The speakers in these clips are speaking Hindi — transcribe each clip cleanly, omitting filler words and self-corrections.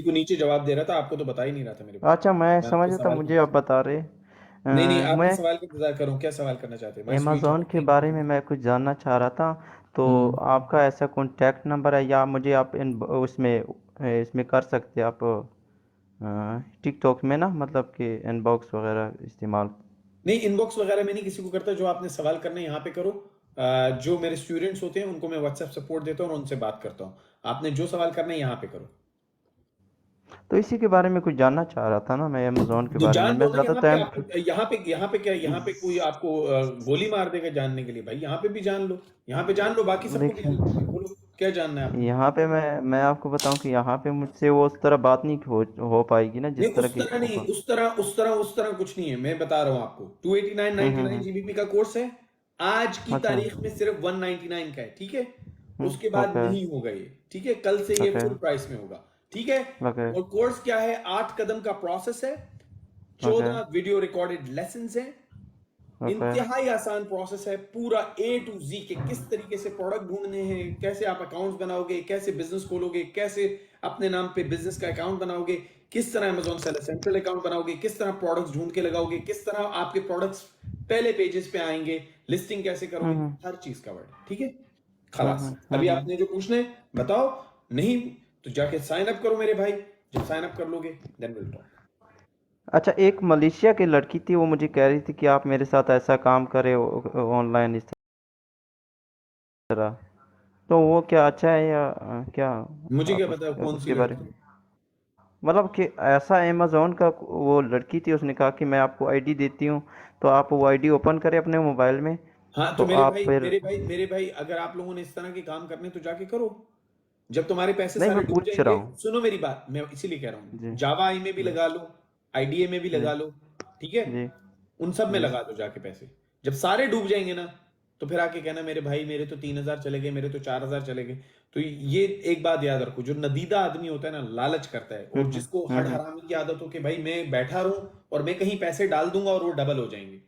को नीचे जवाब दे रहा था, आपको तो बता ही नहीं रहा था मेरे भाई। अच्छा, मैं मैं समझ आपके रहा था, सवाल का मुझे आप बता रहे। नहीं नहीं, आपके मैं सवाल का इंतजार करूँ, क्या सवाल करना चाहते हैं? माय स्वीट अमेज़ोन के बारे में मैं कुछ जानना चाह रहा था। तो हम्म। आपका ऐसा कॉन्टैक्ट नंबर है, या मुझे आप इन उसमें इसमें कर सकते हैं आप टिकटॉक में ना, मतलब कि इनबॉक्स वगैरह इस्तेमाल। नहीं, इनबॉक्स वगैरह में नहीं किसी को करता। जो आपने सवाल करना है यहाँ पे करो। जो मेरे स्टूडेंट्स होते हैं उनको मैं व्हाट्सएप सपोर्ट देता हूँ और उनसे बात करता हूँ। आपने जो सवाल करना है यहाँ पे करो। तो इसी के बारे में कुछ जानना चाह रहा था ना मैं, अमेज़ोन के तो बारे में। जान लो मैं ना ज़्यादा यहाँ पे। टाइम आप यहाँ पे क्या, यहाँ पे कोई आपको गोली मार देगा जानने के लिए भाई? यहाँ पे भी जान लो। यहाँ पे जान लो, बाकी सबको भी देखिए, जान लो। बोलो क्या जानना है आपने? यहाँ पे मैं आपको बताऊं कि यहाँ पे मुझसे वो उस तरह बात नहीं हो पाएगी ना, नहीं, जिस तरह उस की तरह नहीं, उस तरह कुछ नहीं है। मैं बता रहा हूँ आपको, 289 99 हम्म। जीबीपी का कोर्स है। आज की अच्छा। तारीख में सिर्फ 199 का है, ठीक है? उसके बाद ओके। नहीं होगा ये, ठीक है? कल से ये ओके। फुल प्राइस में होगा, ठीक है? ओके। और कोर्स क्या है? 8 कदम का प्रोसेस है। ओके। 14 वीडियो रिकॉर्डेड लेसन हैं। ओके। इंतहाई आसान प्रोसेस है, पूरा A to Z के किस तरीके से प्रोडक्ट ढूंढने हैं, कैसे आप अकाउंट्स बनाओगे, कैसे बिजनेस खोलोगे, कैसे अपने नाम पे बिजनेस का अकाउंट बनाओगे, किस तरह अमेजोन सेलर सेंट्रल अकाउंट बनाओगे, किस तरह प्रोडक्ट्स ढूंढ के लगाओगे, किस तरह आपके प्रोडक्ट्स पहले पेजेस पे आएंगे, लिस्टिंग कैसे करोगे, हम्म। हर चीज का वर्ड, ठीक है? खलास, अभी हम्म। आपने जो पूछना है बताओ। नहीं तो जाके साइन अप करो मेरे भाई। जब साइन अप कर लोगे देन विल टॉक। अच्छा, एक मलेशिया की लड़की थी, वो मुझे कह रही थी कि आप मेरे साथ ऐसा काम करें ऑनलाइन इस तरह। तो वो क्या अच्छा है या क्या? मुझे क्या आप पता कौन सी उसके बारे में, लड़की? मतलब कि ऐसा अमेज़न का, वो लड़की थी, उसने कहा कि मैं आपको आईडी देती हूँ, तो आप वो आईडी ओपन करें अपने मोबाइल में। हाँ तो तो मेरे आप भाई, फिर, मेरे भाई, अगर आप लोगों ने इस तरह के काम करने तो जाके करो। जब तुम्हारे पैसे नहीं, सारे मैं डूब पूछ रहा जाएंगे, हूँ। सुनो मेरी बात, मैं इसीलिए कह रहा हूँ, जी। जावा आई में भी जी। लगा लो, आईडीए में भी जी। लगा लो, ठीक है? जी। उन सब में जी। लगा दो जाके पैसे। जब सारे डूब जाएंगे ना, तो फिर आके कहना मेरे भाई मेरे तो 3,000 चले गए, मेरे तो 4,000 चले गए। तो ये एक बात याद रखो, जो नदीदा आदमी होता है ना, लालच करता है, और जिसको हड हरामी की आदत हो कि भाई मैं बैठा रहूं और मैं कहीं पैसे डाल दूंगा और वो डबल हो जाएंगे,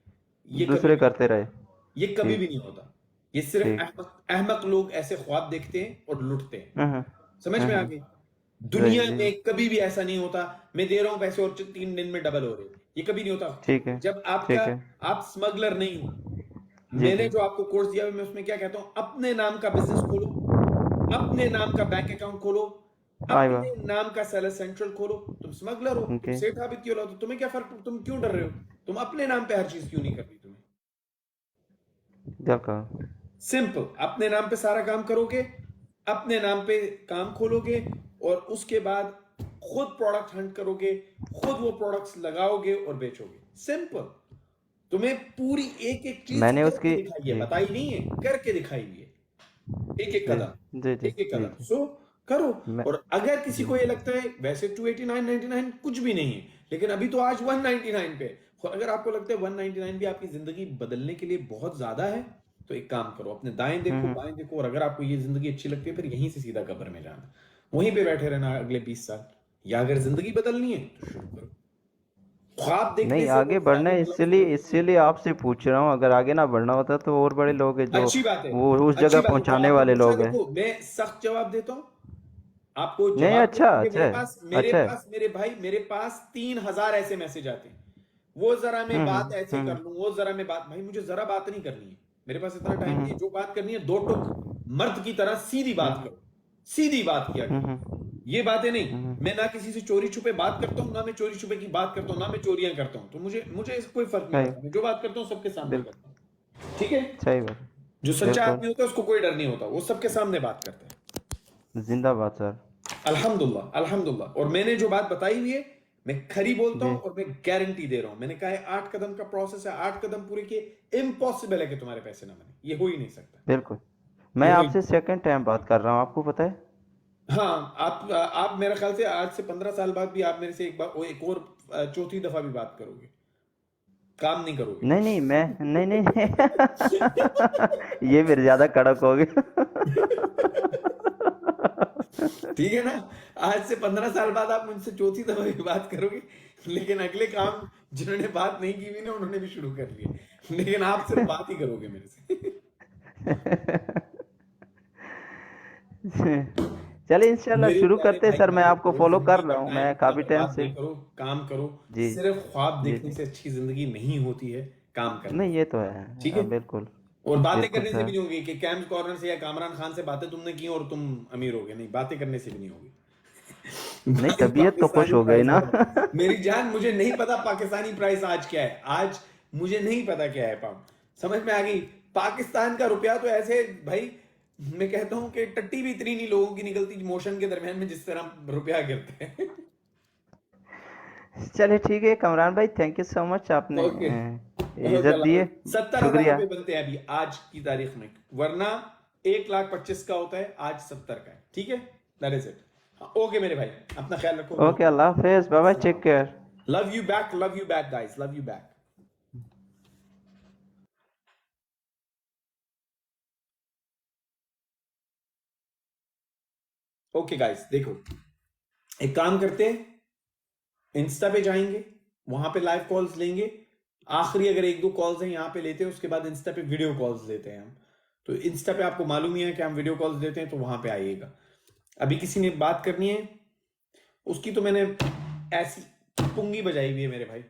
ये कभी दूसरे भी नहीं करते होता। रहे। ये कभी भी ठीक। नहीं होता। ये सिर्फ ठीक। अहमक अहमक लोग ऐसे ख्वाब देखते हैं और लुटते हैं। हम्म। समझ में आ गई? जी। दुनिया जी। में कभी भी ऐसा नहीं होता मैं दे रहा हूं पैसे और 3 दिन में डबल हो रहे, ये कभी नहीं होता। ठीक है। जब आपका, ठीक है। आप स्मगलर नहीं हो। जी। मैंने जी। जो आपको कोर्स दिया है, मैं उसमें क्या कहता हूं? अपने नाम का बिजनेस खोलो, अपने नाम का बैंक अकाउंट खोलो, आई वाह। अपने नाम का सेलर सेंट्रल खोलो। तुम स्मगलर हो, तुम ओके। सेठ साबित क्यों हो, तो तुम्हें क्या फर्क, तुम क्यों डर रहे हो? तुम अपने नाम पे हर चीज क्यों नहीं कर रही तुम्हें? क्या कहा? सिंपल, अपने नाम पे सारा काम करोगे, अपने नाम पे काम खोलोगे, और उसके बाद खुद प्रोडक्ट हंट करोगे, खुद वो प्रोडक्ट्स लगाओगे और बेचोगे। सिंपल। तुम्हें पूरी एक एक चीज मैंने करके उसकी, दिखाई है, जी। बताई नहीं है, करके दिखाई हुई है। एक एक जी। जी। कदम, जी। एक एक जी। कदम जी। सो करो। मैं, और अगर किसी जी। को ये लगता है वैसे 289.99 कुछ भी नहीं है, लेकिन अभी तो आज 199 पे है, और अगर आपको लगता है 199 भी आपकी जिंदगी बदलने के लिए बहुत ज्यादा है, तो एक काम करो, अपने दाएं देखो बाएं देखो, और अगर आपको ये जिंदगी अच्छी लगती है, फिर यहीं से सीधा कब्र में जाना, वहीं पे बैठे रहना अगले 20 साल। या अगर जिंदगी बदलनी है तो शुरू करो। ख्वाब देखने नहीं, से आगे और बढ़ना ख्वाबों है, में लफ्ज इसलिए बोलने से नहीं इसलिए होता। आपसे पूछ रहा हूँ। अगर आगे ना बढ़ना होता तो और बड़े लोग हैं जो अच्छी बात है, वो उस जगह अच्छी बात है। तो पहुंचाने आपने वाले पूछा, लोग हैं। देखो मैं सख्त जवाब देता हूं, आपको नहीं, जवाब अच्छा, देने के लिए अच्छा है। अच्छा है। मेरे भाई मेरे पास 3,000 ऐसे मैसेज आते हैं। वो जरा मैं बात ऐसे कर लूं, वो जरा मैं बात, भाई मुझे जरा बात नहीं करनी है, मेरे पास इतना टाइम नहीं है। जो बात करनी है, दो टुक मर्द की तरह सीधी बात करो, सीधी बात किया करो। ये बातें नहीं, मैं ना किसी से चोरी छुपे बात करता हूँ, ना मैं चोरी छुपे की बात करता हूँ, ना मैं चोरियां करता हूँ। तो मुझे मुझे इससे कोई फर्क नहीं सही। पड़ता, मैं जो बात करता हूँ सबके सामने बिल्कुल। करता हूँ, ठीक है? सही बात। जो सच्चा बिल्कुल। आदमी होता है उसको कोई डर नहीं होता, वो सबके सामने बात करता है। जिंदाबाद सर। अल्हम्दुलिल्लाह, अल्हम्दुलिल्लाह। और मैंने जो बात बताई हुई है, मैं खरी बोलता जी। हूं और मैं गारंटी दे रहा हूं। मैंने कहा है 8 कदम का प्रोसेस है, 8 कदम पूरे किए, इम्पॉसिबल है कि तुम्हारे पैसे ना बने, ये हो ही नहीं सकता। बिल्कुल। ये मैं हो ही आपसे नहीं सकता। सेकंड टाइम बात कर रहा हूँ, आपको पता है। हाँ, आप मेरा ख्याल से आज से 15 साल बाद भी आप मेरे से एक बार, वो एक और चौथी दफा भी बात करोगे, काम नहीं करोगे। नहीं नहीं, मैं नहीं नहीं, नहीं। ये फिर ज्यादा कड़क हो गया। ठीक है ना? आज से 15 साल बाद आप मुझसे चौथी दफा भी बात करोगे, लेकिन अगले काम जिन्होंने बात नहीं की हुई ना, उन्होंने भी शुरू कर लिए, लेकिन आप सिर्फ बात ही करोगे मेरे से। चलिए इंशाल्लाह मेरे शुरू प्यारे करते हैं भाई सर, मैं बहन, आपको करो फॉलो कर जिंदगी का रहा हूँ, टाइम मैं इतना काफी टाइम बर्बाद से। नहीं करो, काम करो। जी सिर्फ ख्वाब जी देखने जी। से अच्छी जिंदगी नहीं होती है, काम करने नहीं से। ये तो ठीक है, है। बिल्कुल। और बातें बिल्कुल करने से भी सर। नहीं होगी कि कैम्स कॉर्नर से या कामरान खान से बातें तुमने की और तुम अमीर हो गए, नहीं, बातें करने से भी नहीं होगी। नहीं, भाई तबीयत तो खुश पाकिस्तानी हो गई प्राइस ना। बताओ। मेरी जान, मुझे नहीं पता पाकिस्तानी प्राइस आज क्या है, आज मुझे नहीं पता क्या है पाउंड, समझ में आ गई। पाकिस्तान का रुपया तो ऐसे भाई, मैं कहता हूं कि टट्टी भी इतनी नहीं लोगों की निकलती मोशन के दरमियान में जिस तरह रुपया गिरते हैं। चलिए ठीक है कमरान भाई, थैंक यू सो मच, आपने ओके, ओके, इज्जत दी है। 70,000 शुक्रिया। रुपए बनते हैं अभी आज की तारीख में, वरना 1,25,000 का होता है, आज 70 का है। ठीक है, दैट इज इट। ओके मेरे भाई, अपना ख्याल रखो, ओके, मिलते अल्लाह हाफिज, बाय बाय, टेक हैं। Care. Love you back guys, love you back. Okay guys, देखो, एक काम करते हैं, इंस्टा पे जाएंगे, वहां पे लाइव कॉल्स लेंगे। आखिरी अगर एक दो कॉल्स हैं यहाँ पे लेते हैं, उसके बाद इंस्टा पे वीडियो कॉल्स लेते हैं हम। तो इंस्टा पे आपको मालूम ही है कि हम वीडियो कॉल्स लेते हैं, तो वहां पे आइएगा। अभी किसी ने बात करनी है, उसकी तो मैंने ऐसी पुंगी बजाई हुई है मेरे भाई।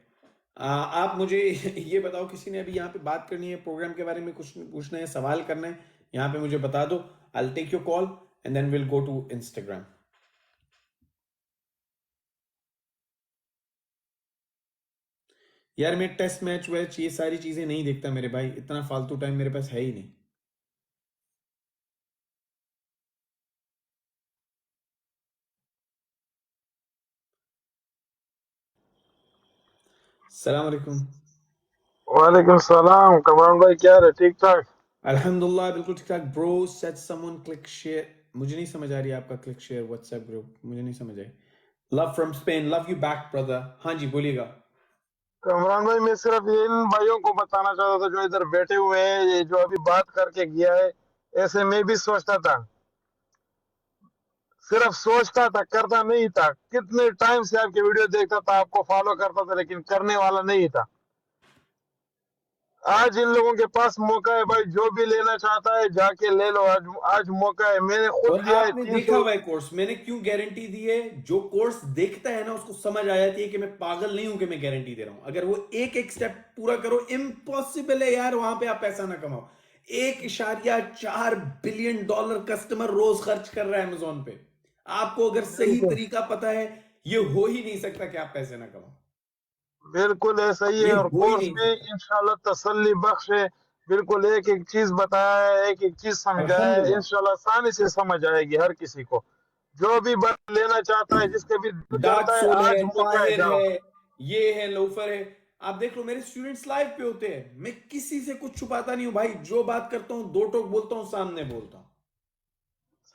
आप मुझे ये बताओ, किसी ने अभी यहाँ पे बात करनी है, प्रोग्राम के बारे में कुछ पूछना है, सवाल करना है, यहाँ पे मुझे बता दो। I will take your call and then will go to Instagram. यार मैं टेस्ट मैच वैच ये सारी चीजें नहीं देखता मेरे भाई, इतना फालतू टाइम मेरे पास है ही नहीं। सलाम अलैकुम। वालेकुम सलाम कमरान भाई, क्या है? ठीक ठाक। अल्हम्दुलिल्लाह, बिल्कुल ठीक ठाक bro. Set someone click share, मुझे नहीं समझ आ रही है आपका क्लिक शेयर व्हाट्सएप ग्रुप, मुझे नहीं समझ आई। Love from Spain, love you back brother. हाँ जी, बोलिएगा। कमरान भाई, मैं सिर्फ इन भाइयों को बताना चाहता था जो इधर बैठे हुए हैं, ये जो अभी बात करके गया है, ऐसे मैं भी सोचता था, सिर्फ सोचता था, करता नहीं था। कितने टाइम से आपकी वीडियो देखता था, आपको फॉलो करता था, लेकिन करने वाला नहीं था। आज इन लोगों के पास मौका है भाई, जो भी लेना चाहता है जाके ले लो। आज आज मौका है, मैंने और खुद लिया है आपने देखा 300। हुआ है कोर्स, मैंने क्यों गारंटी दी है? जो कोर्स देखता है ना, उसको समझ आ जाती है कि मैं पागल नहीं हूं कि मैं गारंटी दे रहा हूं। अगर वो एक एक स्टेप पूरा करो, इम्पॉसिबल है यार वहां पे आप पैसा ना कमाओ। 1.4 बिलियन डॉलर कस्टमर रोज खर्च कर रहा है अमेजोन पे। आपको अगर सही बिल्कुल तरीका पता है, ये हो ही नहीं सकता कि आप पैसे ना कमाओ। बिल्कुल ऐसा ही ये है। और हो ही कोर्स नहीं में सकता। इंशाल्लाह तसल्ली बख्श है। बिल्कुल एक एक चीज बताया है, एक एक चीज समझाया है, अल्हम्दुलिल्लाह। इंशाल्लाह आसानी से समझ आएगी हर किसी को। जो भी बंदा लेना चाहता है, जिसके भी दिल डार्क करता है, सोल आज है, मौका है, ताहिर जाओ। है, ये है, लोफर है। आप देख लो, मेरे स्टूडेंट्स लाइव पे होते हैं, मैं किसी से कुछ छुपाता नहीं हूं भाई, जो बात करता हूं दो टोक बोलता हूं, सामने बोलता हूं।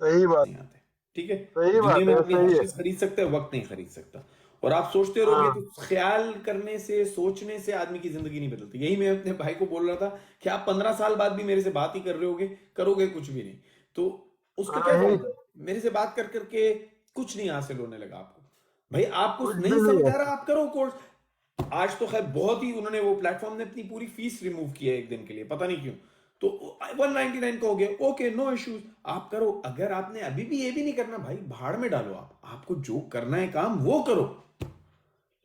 सही बात। नहीं आते। ठीक है। सही दुनिया बात में है, आदमी हर सही है। चीज खरीद सकता है, वक्त नहीं खरीद सकता। और आप सोचते रहोगे हाँ तो ख्याल करने से, सोचने से आदमी की जिंदगी नहीं बदलती। यही मैं अपने भाई को बोल रहा था कि आप 15 साल बाद भी मेरे से बात ही कर रहे होगे, करोगे कुछ भी नहीं, तो उसका क्या नहीं, फायदा? मेरे से बात कर करके कुछ नहीं हासिल होने लगा आपको। भाई आपको कुछ भी नहीं नहीं समझ है। आ रहा, आप करो कोर्स। आज तो खैर बहुत ही, उन्होंने वो प्लेटफॉर्म ने अपनी पूरी फीस रिमूव की है एक दिन के लिए, पता नहीं क्यों। तो 199 का हो गया, ओके, नो इश्यूज, आप करो। अगर आपने अभी भी ये भी नहीं करना भाई, भाड़ में डालो। आपको जो करना है काम वो करो,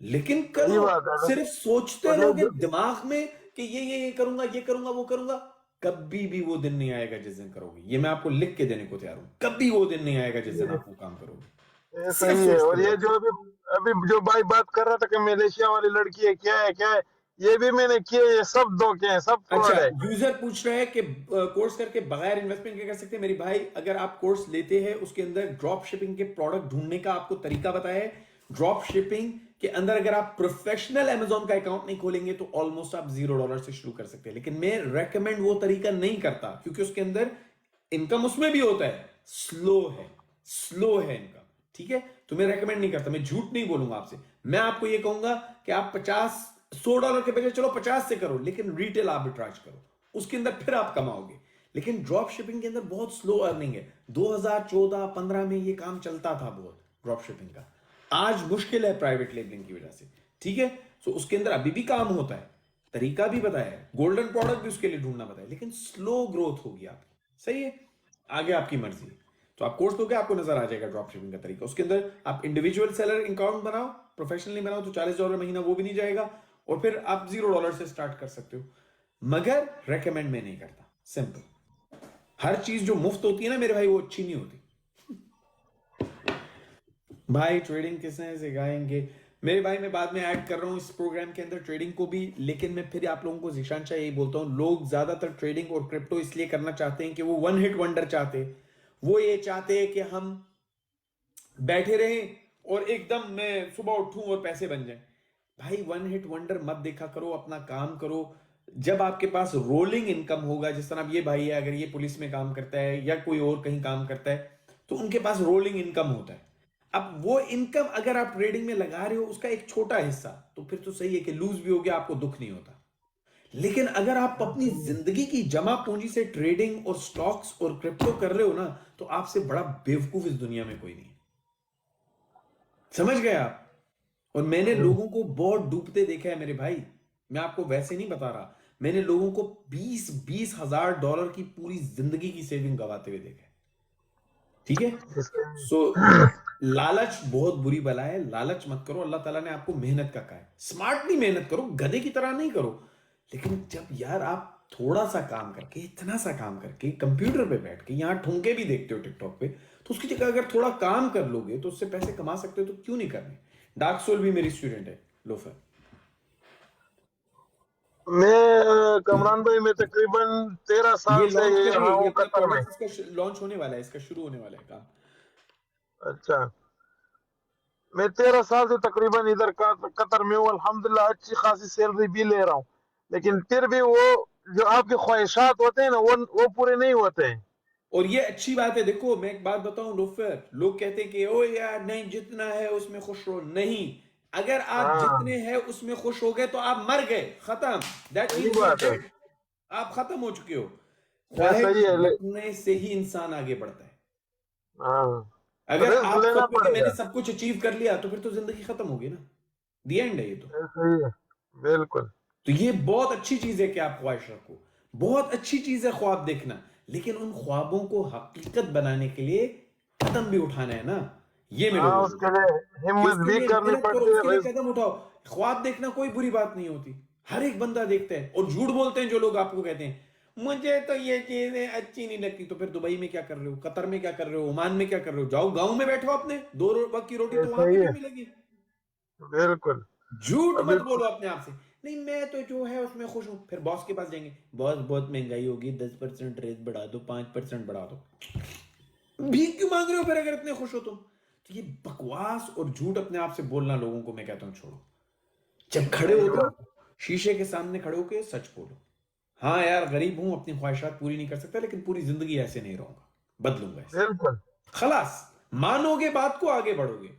लेकिन सही करो। बात है। सिर्फ सोचते और ये रहोगे जो दिमाग में कि ये करूंगा, ये करूंगा, वो करूंगा, कभी भी वो दिन नहीं आएगा जिस दिन करोगे। ये मैं आपको लिख के देने को तैयार हूं, कभी वो दिन नहीं आएगा जिस दिन आप वो काम करोगे। ये सिर्फ सही है। सोचते और ये रहो। जो अभी अभी जो भाई बात कर रहा था कि मलेशिया वाली लड़की है, क्या है क्या है, ये भी मैंने किए, ये सब धोखे हैं, सब अच्छा, फ्रॉड है। यूजर पूछ रहा है कि कोर्स करके बगैर इन्वेस्टमेंट क्या कर सकते हैं? मेरी भाई, अगर आप कोर्स लेते हैं, उसके अंदर ड्रॉप शिपिंग के प्रोडक्ट ढूंढने का आपको तरीका बताया है। ड्रॉप शिपिंग के अंदर अगर आप प्रोफेशनल अमेजोन का अकाउंट नहीं खोलेंगे तो ऑलमोस्ट आप $0 से शुरू कर सकते हैं। लेकिन मैं रेकमेंड वो तरीका नहीं करता, क्योंकि उसके अंदर इनकम उसमें भी होता है, स्लो है, स्लो है इनकम। ठीक है, तो मैं रेकमेंड नहीं करता, मैं झूठ नहीं बोलूंगा आपसे। मैं आपको ये कहूंगा कि आप 100 के बजाय चलो 50 से करो, लेकिन रिटेल आर्बिट्राज करो, उसके अंदर फिर आप कमाओगे। लेकिन ड्रॉप शिपिंग के अंदर बहुत स्लो अर्निंग है। 2014-15 में ये काम चलता था बहुत, ड्रॉप शिपिंग का। आज मुश्किल है प्राइवेट लेबलिंग की वजह से। ठीक है, तो उसके अंदर अभी भी काम होता है, तरीका भी बताया है, गोल्डन प्रोडक्ट भी उसके लिए ढूंढना बताया, लेकिन स्लो ग्रोथ होगी आपकी। सही है, आगे आपकी मर्जी है। तो आप कोर्स लोगे, आपको नजर आ जाएगा ड्रॉप शिपिंग का तरीका। उसके अंदर आप इंडिविजुअल सेलर अकाउंट बनाओ, प्रोफेशनली बनाओ तो $40 महीना वो भी नहीं जाएगा, और फिर आप $0 से स्टार्ट कर सकते हो। मगर रेकमेंड मैं नहीं करता, सिंपल। हर चीज जो मुफ्त होती है ना मेरे भाई, वो अच्छी नहीं होती भाई। ट्रेडिंग किसने सिखाएंगे मेरे भाई, मैं बाद में ऐड कर रहा हूं इस प्रोग्राम के अंदर ट्रेडिंग को भी। लेकिन मैं फिर आप लोगों को जीशान शाह यही बोलता हूं, लोग ज्यादातर ट्रेडिंग और क्रिप्टो इसलिए करना चाहते हैं कि वो वन हिट वंडर चाहते हैं। वो ये चाहते हैं कि हम बैठे रहें और एकदम मैं सुबह उठूं और पैसे बन जाएं। भाई वन हिट वंडर मत देखा करो, अपना काम करो। जब आपके पास रोलिंग इनकम होगा, जिस तरह अब ये भाई है, अगर ये पुलिस में काम करता है या कोई और कहीं काम करता है, तो उनके पास रोलिंग इनकम होता है। अब वो इनकम अगर आप ट्रेडिंग में लगा रहे हो, उसका एक छोटा हिस्सा, तो फिर तो सही है कि लूज भी हो गया, आपको दुख नहीं होता। लेकिन अगर आप अपनी जिंदगी की जमा पूंजी से ट्रेडिंग और स्टॉक्स और क्रिप्टो कर रहे हो ना, तो आपसे बड़ा बेवकूफ इस दुनिया में कोई नहीं। समझ गए आप? और मैंने लोगों को बहुत डूबते देखा है मेरे भाई, मैं आपको वैसे नहीं बता रहा। मैंने लोगों को 20-20 हजार डॉलर की पूरी जिंदगी की सेविंग गवाते हुए देखा है। ठीक है? सो लालच बहुत बुरी बला है, लालच मत करो। अल्लाह ताला ने आपको मेहनत का कहा है, स्मार्टली मेहनत करो, गधे की तरह नहीं करो। लेकिन जब यार आप थोड़ा सा काम करके, इतना सा काम करके, कंप्यूटर पे बैठ के यहां ठुमके भी देखते हो टिकटॉक पे, तो उसकी जगह अगर थोड़ा काम कर लोगे तो उससे पैसे कमा सकते हो, तो क्यों नहीं करने। डार्क सोल भी मेरी स्टूडेंट है, लोफर। मैं कमरान भाई, मैं तकरीबन 13 ये साल से लॉन्च ये करिए, रहा ये हूँ अपना कतर में। प्रोडक्ट इसका लॉन्च होने वाला है, इसका शुरू होने वाला है काम। अच्छा, मैं 13 साल से तकरीबन इधर का कतर में हूँ। अल्हम्दुलिल्लाह अच्छी खासी सैलरी भी ले रहा हूँ, लेकिन फिर भी वो जो आपके ख्वाहिशात होते हैं ना, वो पूरे नहीं होते हैं। और ये अच्छी बात है। देखो मैं एक बात बताऊं लोफर, लोग कहते हैं कि ओ यार नहीं, जितना है उसमें खुश रहो। नहीं, अगर आप हाँ, जितने हैं उसमें खुश हो गए तो आप मर गए, खत्म। दैट सही मीन्स यू आर बात है। डेड। आप खत्म हो चुके हो। ये ख्वाहिश सही है रखने से ही इंसान आगे बढ़ता है। हाँ, अगर रिस्क आप लेना सोचो कि मैंने पड़ेगा। सब कुछ अचीव कर लिया, तो फिर तो जिंदगी खत्म होगी ना। दी एंड है ये तो। ये सही है, बिल्कुल। तो ये बहुत अच्छी चीज है कि आप ख्वाहिश रखो, बहुत अच्छी चीज है ख्वाब देखना। लेकिन उन ख्वाबों को हकीकत बनाने के लिए कदम भी उठाना है ना। ये मैं हाँ, लोगों को उसके कहता हूं लिए कि हिम्मत उसके भी लिए करनी मेहनत करो, पड़ती है, उसके लिए रिस्क। कदम उठाओ। ख्वाब देखना कोई बुरी बात नहीं होती, हर एक बंदा देखता है। और झूठ बोलते हैं जो लोग, आपको कहते हैं मुझे तो ये चीजें अच्छी नहीं लगती। तो फिर दुबई में क्या कर रहे हो, कतर में क्या कर रहे हो, ओमान में क्या कर रहे हो? जाओ गांव में बैठो अपने, दो वक्त की रोटी ये तो वहां सही पे भी है, मिलेगी। बिल्कुल। झूठ अभी मत बोलो अपने आप से। नहीं मैं तो जो है उसमें खुश हूं। फिर बॉस के पास जाएंगे, बॉस बहुत महंगाई होगी, 10% रेट बढ़ा दो, 5% बढ़ा दो। भीख क्यों मांग रहे हो फिर, अगर इतने खुश हो तुम? तो ये बकवास और झूठ अपने आप से बोलना लोगों को मैं कहता हूं छोड़ो। जब खड़े सही होते बात। हो, शीशे के सामने खड़े होके सच बोलो। हाँ यार गरीब हूं, अपनी ख्वाहिशात पूरी नहीं कर सकता, लेकिन पूरी जिंदगी ऐसे नहीं रहूंगा, बदलूंगा ऐसे। बिल्कुल। खलास, मानोगे बात को, आगे बढ़ोगे।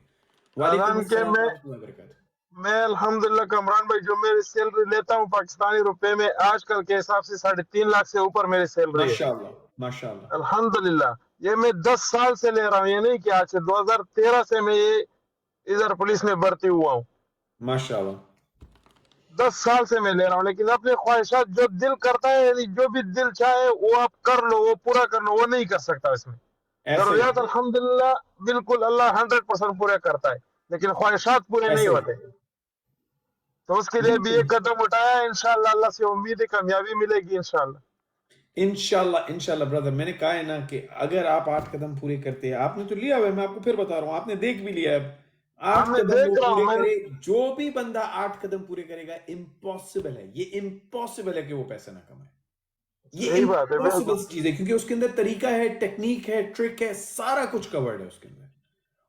वालेकुम अजान के अस्सलाम वरहमतुल्लाहि वबरकातुहू। मैं अल्हम्दुलिल्लाह कमरान भाई, जो मेरी सैलरी लेता हूँ पाकिस्तानी रुपए में, आजकल के हिसाब से 3.5 लाख से ऊपर मेरी सैलरी है। माशाअल्लाह, माशाअल्लाह, अल्हम्दुलिल्लाह। ये मैं 10 साल से ले रहा हूँ, ये नहीं कि आज से। 2013 से मैं ये इधर पुलिस में भर्ती हुआ हूँ। माशाअल्लाह। 10 साल से मैं ले रहा हूँ, लेकिन अपने ख्वाहिशात जो दिल करता है, यानी जो भी दिल चाहे वो आप कर लो, वो पूरा कर लो, वो नहीं कर सकता इसमें। ऐसे ही, जरूरियात अल्हम्दुलिल्लाह बिल्कुल अल्लाह 100% पूरे करता है, लेकिन ख्वाहिशात पूरे नहीं ऐसे ही। होते। तो उसके लिए भी बिल्कुल। एक कदम उठाया, इंशाल्लाह। अल्लाह से उम्मीद है कामयाबी मिलेगी इंशाल्लाह। इंशाल्लाह, इंशाल्लाह ब्रदर, मैंने कहा है ना कि अगर आप 8 कदम पूरे करते हैं, आपने तो लिया हुआ है, मैं आपको फिर बता रहा हूं, आपने देख भी लिया है अब। हाँ, आठ मैं कदम वो देख रहा हूँ। पूरे मैं करे, जो भी बंदा 8 कदम पूरे करेगा, इम्पॉसिबल है, ये इम्पॉसिबल है कि वो पैसा ना कमाए। ये सही बात है, इम्पॉसिबल बिल्कुल। चीज है, क्योंकि उसके अंदर तरीका है, टेक्निक है, ट्रिक है, सारा कुछ कवर्ड है उसके अंदर।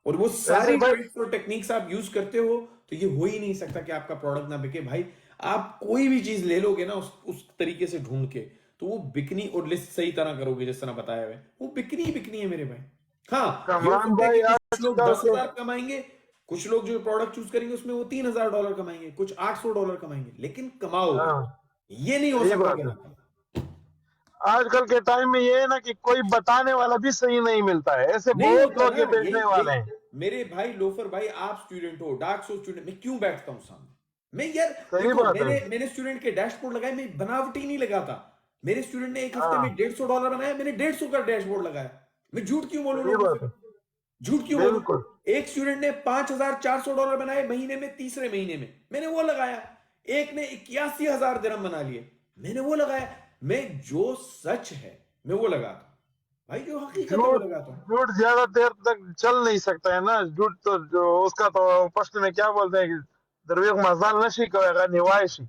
और वो वैसे सारी भाई, ट्रिक्स और टेक्निक्स आप यूज करते हो, तो ये हो ही नहीं सकता कि आपका प्रोडक्ट ना बिके भाई। आप कोई भी चीज ले लोगे ना उस तरीके से ढूंढ के, तो वो बिकनी, और लिस्ट सही तरह करोगे जिस तरह बताया हुआ है, वो बिकनी ही बिकनी है मेरे भाई। हाँ, ये हो कमरान सकता है भाई कि कुछ लोग आजकल दस के, हजार कमाएंगे, कुछ लोग जो प्रोडक्ट चूज करेंगे उसमें वो $3,000 कमाएंगे, कुछ $800 कमाएंगे, लेकिन कमाओगे। हाँ, ये नहीं हो सही सकता बात कि है। ना कमाओ। आजकल के टाइम में ये है ना कि कोई बताने वाला भी सही नहीं मिलता है, ऐसे नहीं बहुत होता लोग ना, ये यही बेचने वाले यही हैं। मेरे भाई लोफर भाई, आप स्टूडेंट हो, डार्क सोल स्टूडेंट, मैं क्यों बैठता हूं सामने? मैं यार सही देखो, बात है। मैंने स्टूडेंट के डैशबोर्ड लगाए, मैं बनावटी नहीं लगाता। मेरे स्टूडेंट ने एक हफ्ते में हाँ, $150 बनाया, मैंने 150 का डैशबोर्ड लगाया। मैं झूठ क्यों बोलूं सही लोगों बात से? है, झूठ क्यों बोलूं? बिल्कुल। एक स्टूडेंट ने $5,400 बनाए महीने में, तीसरे महीने में मैंने वो लगाया। एक ने 81,000 दिरहम बना लिए, मैंने वो लगाया। मैं जो सच है मैं वो लगाता हूं भाई, जो हकीकत है वो झूठ लगाता हूं। झूठ ज्यादा देर तक चल नहीं सकता है ना। झूठ तो जो उसका तो पश्त में क्या बोलते हैं कि दरवेक मजाल नशी कहेगा निवायशी।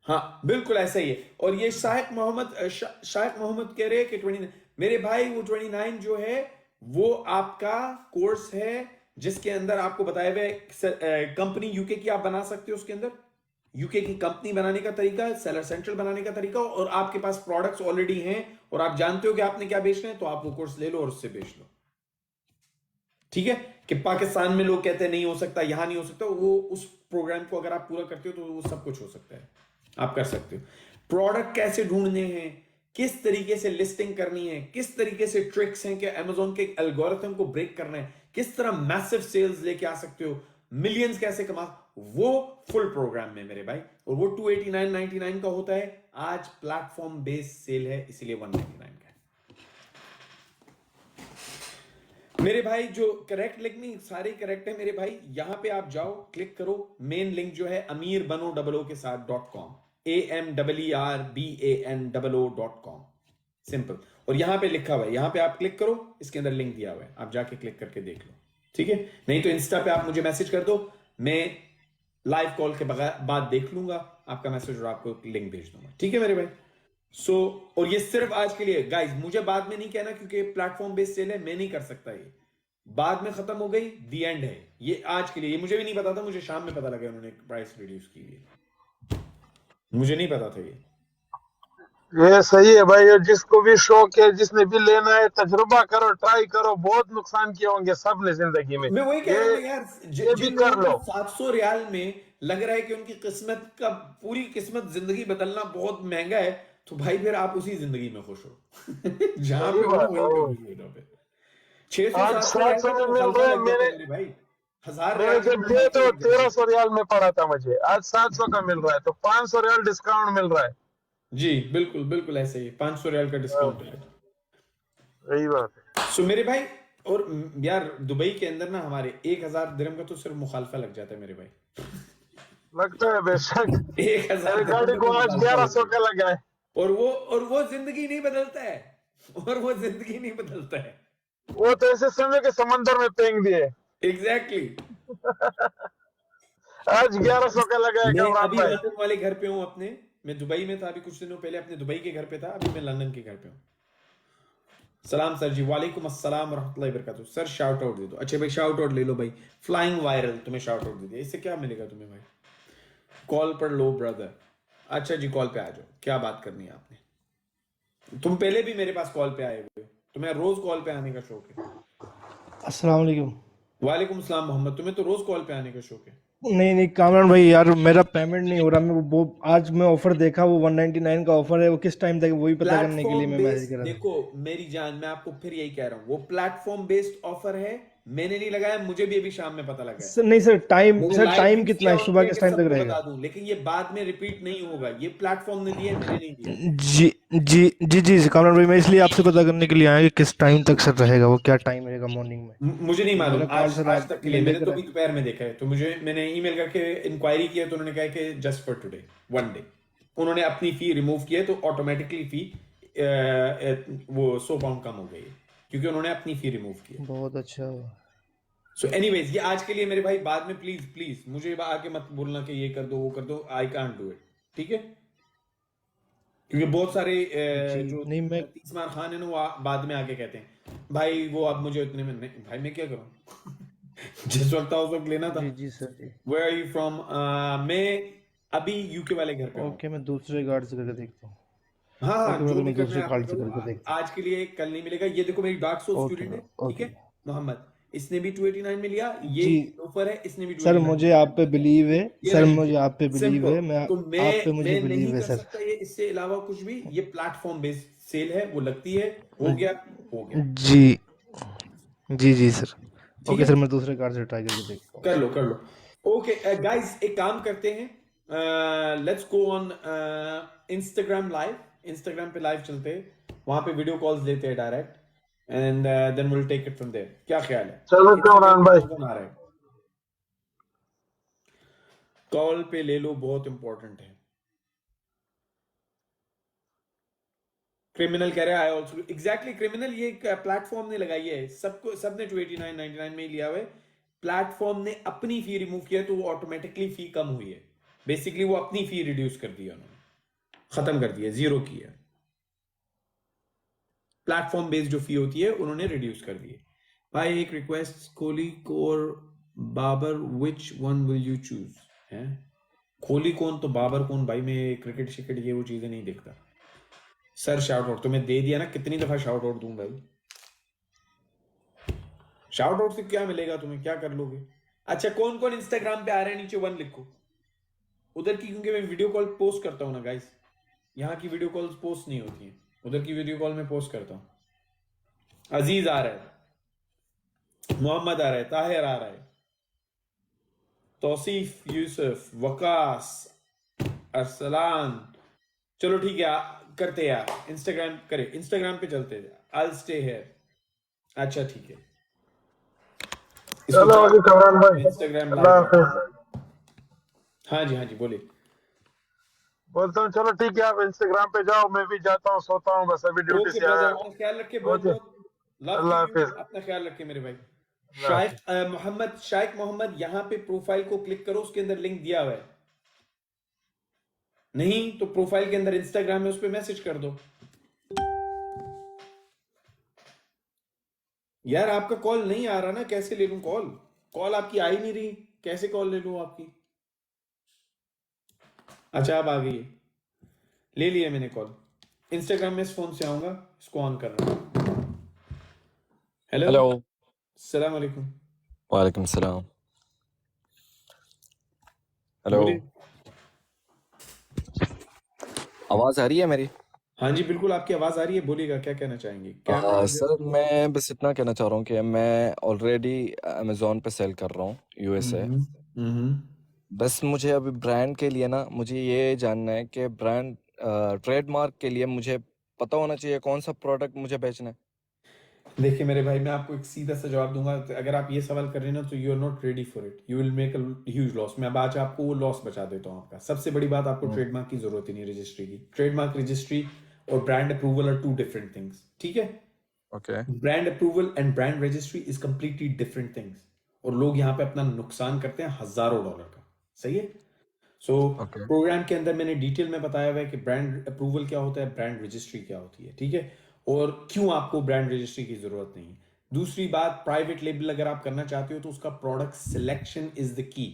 हाँ बिल्कुल ऐसा ही है। और ये शाइक मोहम्मद कह रहे हैं कि 29, मेरे भाई वो 29 जो है वो आपका कोर्स है जिसके अंदर आपको बताया हुआ है कंपनी यूके की आप बना सकते हो, उसके अंदर यूके की कंपनी बनाने का तरीका, सेलर सेंट्रल बनाने का तरीका, और आपके पास प्रोडक्ट्स ऑलरेडी हैं और आप जानते हो कि आपने क्या बेचना है, तो आप वो कोर्स ले लो और उससे बेच लो। ठीक है? कि पाकिस्तान में लोग कहते हैं नहीं हो सकता, यहां नहीं हो सकता, वो उस प्रोग्राम को अगर आप पूरा करते हो तो वो सब कुछ हो सकता है, आप कर सकते हो। प्रोडक्ट कैसे ढूंढने हैं, किस तरीके से लिस्टिंग करनी है, किस तरीके से ट्रिक्स हैं कि अमेजोन के एल्गोरिथम को ब्रेक करना है, किस तरह मैसिव सेल्स लेके आ सकते हो, मिलियंस कैसे कमा, वो फुल प्रोग्राम में मेरे भाई। और वो 289.99 का होता है। आज प्लेटफॉर्म बेस्ड सेल है इसलिए 199 का है मेरे भाई। जो करेक्ट लिंक नहीं, सारे करेक्ट है मेरे भाई। यहां पे आप जाओ, क्लिक करो, मेन लिंक जो है अमीर बनो डबल के साथ .com, AMERBANOO.com, सिंपल। और यहां पे लिखा हुआ है, यहां पे आप क्लिक करो, इसके अंदर लिंक दिया हुआ है, आप जाके क्लिक करके देख लो। ठीक है? नहीं तो इंस्टा पे आप मुझे मैसेज कर दो, मैं लाइव कॉल के बाद देख लूंगा आपका मैसेज और आपको लिंक भेज दूंगा। ठीक है मेरे भाई? और ये सिर्फ आज के लिए गाइस, मुझे बाद में नहीं कहना क्योंकि प्लेटफॉर्म बेस्ड सेल है, मैं नहीं कर सकता ये। बाद में खत्म हो गई, दी एंड है ये आज के लिए। ये मुझे भी नहीं पता था, मुझे शाम में पता लगा उन्होंने प्राइस रिड्यूस की है, मुझे नहीं पता था ये। ये सही है भाई। और जिसको भी शौक है, जिसने भी लेना है, तजुर्बा करो, ट्राई करो। बहुत नुकसान किए होंगे सब ने जिंदगी में। मैं वही कह रहा हूं ना यार, ये भी जिन लोगों कर लो। को 700 रियाल में लग रहा है कि उनकी किस्मत का, पूरी किस्मत जिंदगी बदलना बहुत महंगा है, तो भाई फिर आप उसी जिंदगी में खुश हो जहां सही पे हो ना, बात वहीं है। पे खुश हो जाओ फिर। 600 आज 700 सात रियाल सौ में तो में मिल मुखलफा रहा है। लग जाता मैंने है मेरे भाई। 1000 रियाल मैंने की जब तो लिए मुखलफा तो लग जाती 1300 है। रियाल में पड़ा था मुझे। आज 700 का मिल रहा है, तो 500 रियाल डिस्काउंट मिल रहा है। जी बिल्कुल बिल्कुल ऐसे ही 500 रियाल का हाँ, डिस्काउंट है। सही बात है। सो मेरे भाई, और यार दुबई के अंदर ना हमारे 1000 दिरहम का तो सिर्फ मुखालफा लग जाता है मेरे भाई। लगता है बेशक। 1000 मेरी दिरहम गाड़ी का को तो आज मुखालफा लगता 1100 है। का लगा है। और वो जिंदगी नहीं बदलता है। और वो जिंदगी नहीं बदलता है। वो तो ऐसे समझो कि समंदर में फेंक दिए। Exactly exactly. आज 1100 का लगा है मैं कमरान अभी भाई। लंदन वाले घर पे हूँ अपने। मैं दुबई में था अभी कुछ दिनों पहले, अपने दुबई के घर पे था, अभी मैं लंदन के घर पे हूँ। सलाम सर जी, वालेकुम अस्सलाम रहमतुल्लाहि वबरकातुहू। सर शाउट आउट दे दो। अच्छा भाई शाउट आउट ले लो भाई, फ्लाइंग वायरल तुम्हें शाउट आउट दे दिया, इससे क्या मिलेगा तुम्हें भाई? कॉल पर लो ब्रदर। अच्छा जी कॉल पे आ जाओ, क्या बात करनी है आपने? तुम पहले भी मेरे पास कॉल पे आए हुए, तुम्हें रोज कॉल पे आने का शौक है। अस्सलाम वालेकुम। वालेकुम सलाम मोहम्मद, तुम्हें तो रोज कॉल पे आने का शौक है। नहीं नहीं कामरान भाई यार, मेरा पेमेंट नहीं हो रहा। मैं वो आज मैं ऑफर देखा, वो 199 का ऑफर है, वो किस टाइम तक, वही पता करने के लिए प्लेटफॉर्म मैं मैसेज बेस्ड, कर रहा था। देखो मेरी जान, मैं आपको फिर यही कह रहा हूं, वो प्लेटफॉर्म बेस्ड ऑफर है। मैंने नहीं लगाया, मुझे भी अभी शाम में पता लगा है। नहीं सर, मैंने सर लाइव टाइम यूज कितना किया है, ऑन सुबह किया किस कि टाइम तक सबको रहेगा? बता दूं, लेकिन ये बाद में रिपीट नहीं होगा। ये प्लेटफॉर्म ने दिया है, मैंने नहीं दिया। जी जी जी जी कामरान भाई, मैं इसलिए आपसे पता करने के लिए आया कि किस टाइम तक सर रहेगा, वो क्या टाइम रहेगा मॉर्निंग में। मुझे नहीं मालूम, मेरा कार्ड आज सर आज आप तक के लिए मंडे मैंने का तो अभी दोपहर में देखा है, तो मैंने ईमेल करके इंक्वायरी किया, तो उन्होंने कहा कि just for today, one day. उन्होंने अपनी फी रिमूव की है, तो ऑटोमेटिकली फी वो 100 पाउंड कम हो गई है, क्योंकि उन्होंने अपनी फी रिमूव की है। बहुत अच्छा। सो एनीवेज, ये आज के लिए मेरे भाई, बाद में प्लीज प्लीज मुझे आके मत बोलना कि ये कर दो वो कर दो, आई कांट डू इट। ठीक है? क्योंकि बहुत सारे जी जो नहीं, मैं तीसमान खान है ना, वो बाद में आके कहते हैं भाई वो अब मुझे इतने में नहीं, भाई मैं क्या करूं? जिस वक्त था उस वक्त लेना था। जी जी sir ji. Where are you from? मैं अभी यूके वाले घर पे हूँ। ओके, मैं दूसरे कार्ड से करके देखता हूँ। हाँ हाँ, ओके जो ब्रदर, भी मैं करना है दूसरे आप कार्ड से करो। करके देखता आज के लिए कल नहीं मिलेगा। ये देखो मेरी डार्क सोल हूँ। ओके स्टूडेंट है, ब्रदर, ठीक ओके। है, मोहम्मद, इसने भी 289 में लिया, ये जी ऑफर है, इसने भी सर, 289 में मुझे लिया। आप पे बिलीव है। ये सर रहा मुझे लीजिए, आप पे बिलीव सिंपल। है। मैं तो आप पे मुझे मैं नहीं बिलीव है कर सर। सकता ये इससे अलावा कुछ भी। ये प्लेटफॉर्म बेस्ड सेल है, वो लगती है, हो गया हो गया। जी जी जी सर। ठीक ओके है, सर, मैं दूसरे कार्ड से ट्राई करके देखता हूँ कर सर। लो कर लो। ओके गाइस, एक काम करते हैं, let's go on Instagram live. Instagram पे लाइव चलते हैं, वहां पे वीडियो कॉल्स लेते हैं direct. And then will take it from there. क्या ख्याल है? चलो Instagram कमरान पे भाई, कौन आ रहा है? कॉल पे ले लो, बहुत इंपॉर्टेंट है। क्रिमिनल कह रहा है आई ऑल्सो एग्जैक्टली। क्रिमिनल ये प्लेटफॉर्म ने लगाई है, सबको, सबने 289.99 में ही लिया हुआ है। प्लेटफॉर्म ने अपनी फी रिमूव किया तो वो ऑटोमेटिकली फी कम हुई है। बेसिकली वो अपनी फी रिड्यूस कर दी है उन्होंने, खत्म कर दिया, जीरो की है। प्लेटफॉर्म बेस्ड जो फी होती है उन्होंने रिड्यूस कर दी है। भाई एक रिक्वेस्ट, कोहली और Babar, which one will you choose? है कोहली कौन तो बाबर कौन भाई? मैं क्रिकेट शिकेट ये वो चीजें नहीं देखता। सर शाउट आउट तुम्हें दे दिया ना, कितनी दफा शाउट आउट दूं भाई? शाउट आउट से क्या मिलेगा तुम्हें, क्या कर लोगे? अच्छा कौन कौन इंस्टाग्राम पे आ रहे हैं नीचे वन लिखो उधर की, क्योंकि मैं वीडियो कॉल पोस्ट करता हूँ ना गाइस, यहाँ की वीडियो कॉल्स पोस्ट नहीं होती हैं, उधर की वीडियो कॉल में पोस्ट करता हूँ। अजीज आ रहा है, मोहम्मद आ रहा है, ताहिर आ रहा है, तौसीफ, यूसुफ, वकास, अरसलान। चलो ठीक है, करते यार, इंस्टाग्राम करे, इंस्टाग्राम पे चलते हैं। I stay here. अच्छा ठीक है, चलो अभी कमरान भाई, इंस्टाग्राम अल्लाह लाइव। हाफिज। हाँ जी बोलिए। बोलता हूँ चलो ठीक है, आप इंस्टाग्राम पे जाओ, मैं भी जाता हूँ, सोता हूँ, बस अभी ड्यूटी ओके से आया ब्रदर, हूँ। अपना ख्याल रखे, बहुत ओके, बहुत लव टू अल्लाह यू, हाफिज। अपना ख्याल रखे मेरे भाई। अल्लाह हाफिज। मोहम्मद, शाइक मोहम्मद, यहाँ पे प्रोफाइल को क्लिक करो, उसके अंदर लिंक दिया हुआ है, नहीं तो प्रोफाइल के अंदर इंस्टाग्राम है, उस पर मैसेज कर दो। यार आपका कॉल नहीं आ रहा ना, कैसे ले लूं कॉल? कॉल आपकी आ ही नहीं रही, कैसे कॉल ले लूं आपकी? अच्छा अब आ गई है, ले लिया मैंने कॉल। इंस्टाग्राम में इस फोन से आऊंगा, इसको ऑन करना। हेलो, हेलो, अस्सलाम वालेकुम। वालेकुम सलाम। हेलो, बोलिए। आवाज़ आ रही है मेरी? हाँ जी बिल्कुल, आपकी आवाज आ रही है, बोलिएगा क्या कहना चाहेंगे? क्या सर मैं बस इतना कहना चाह रहा हूँ कि मैं ऑलरेडी अमेज़ॉन पे सेल कर रहा हूँ यूएसए। बस मुझे अभी ब्रांड के लिए ना, मुझे ये जानना है कि ब्रांड ट्रेडमार्क के लिए मुझे पता होना चाहिए कौन सा प्रोडक्ट मुझे बेचना है। देखिए मेरे भाई, मैं आपको एक सीधा सा जवाब दूंगा। अगर आप ये सवाल कर रहे हैं ना, तो you are not ready for it, you will make a huge loss. मैं अब आज आपको वो लॉस बचा देता हूँ आपका। सबसे बड़ी बात, आपको ट्रेडमार्क की जरूरत ही नहीं, रजिस्ट्री की। ट्रेडमार्क रजिस्ट्री और brand approval are two different things, ठीक है? Okay, brand approval and brand registry is completely different things, और लोग यहाँ पे अपना नुकसान करते हैं हजारों डॉलर का, सही है? सो ओके, प्रोग्राम के अंदर मैंने डिटेल में बताया हुआ है कि ब्रांड अप्रूवल क्या होता है, ब्रांड रजिस्ट्री क्या होती है, ठीक है? और क्यों आपको ब्रांड रजिस्ट्री की जरूरत नहीं है। दूसरी बात, प्राइवेट लेबल अगर आप करना चाहते हो तो उसका product selection is the key,